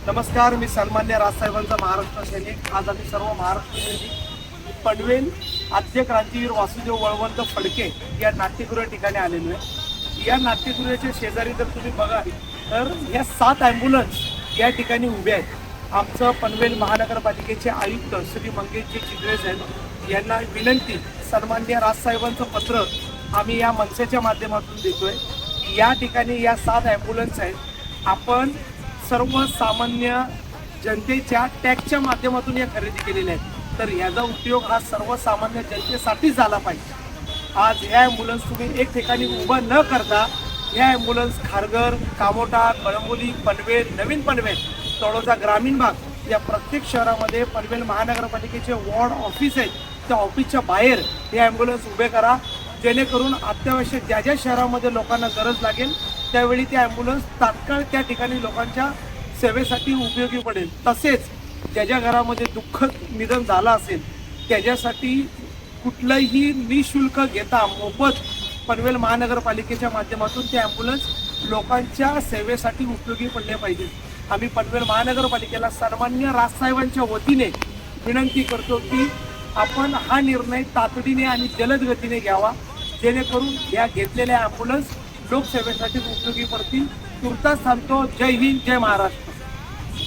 नमस्कार, मी सन्मान्य राजसाहेबांचा महाराष्ट्र सैनिक. आज आम्ही सर्व महाराष्ट्र सैनिक पनवेल आद्य क्रांतीवीर वासुदेव बळवंत फडके या नाट्यगृह ठिकाणी आलेलो आहे. या नाट्यगृहाच्या शेजारी जर तुम्ही बघाल तर ह्या 7 ॲम्ब्युलन्स या ठिकाणी उभ्या आहेत. आमचं पनवेल महानगरपालिकेचे आयुक्त श्री मंगेशजी चिगळे साहेब यांना विनंती, सन्मान्य राजसाहेबांचं पत्र आम्ही या मनसेच्या माध्यमातून देतोय. या ठिकाणी या 7 ॲम्ब्युलन्स आहेत. आपण सर्वसामान्य जनतेच्या टॅक्सच्या माध्यमातून या खरेदी केलेल्या आहेत, तर याचा उपयोग हा सर्वसामान्य जनतेसाठीच झाला पाहिजे. आज ह्या ॲम्ब्युलन्स तुम्ही एक ठिकाणी उभा न करता ह्या ॲम्ब्युलन्स खारघर, कामोठा, कळंबोली, पनवेल, नवीन पनवेल, तळोजा ग्रामीण भाग या प्रत्येक शहरामध्ये पनवेल महानगरपालिकेचे वॉर्ड ऑफिस आहेत, त्या ऑफिसच्या बाहेर हे ॲम्ब्युलन्स उभे करा, जेणेकरून अत्यावश्यक ज्या ज्या शहरामध्ये लोकांना गरज लागेल त्यावेळी ते ॲम्ब्युलन्स तात्काळ त्या ठिकाणी लोकांच्या सेवेसाठी उपयोगी पडेल. तसेच ज्या ज्या घरामध्ये दुःखद निधन झालं असेल त्याच्यासाठी कुठलंही निशुल्क घेता मोफत पनवेल महानगरपालिकेच्या माध्यमातून ते ॲम्ब्युलन्स लोकांच्या सेवेसाठी उपयोगी पडले पाहिजे. आम्ही पनवेल महानगरपालिकेला सन्मान्य राजसाहेबांच्या वतीने विनंती करतो की आपण हा निर्णय तातडीने आणि जलद गतीने घ्यावा, जेणेकरून या घेतलेल्या ॲम्ब्युलन्स लोकसेवेसाठी उपयोगी पडतील. तुर्तास सांगतो, जय हिंद, जय महाराष्ट्र.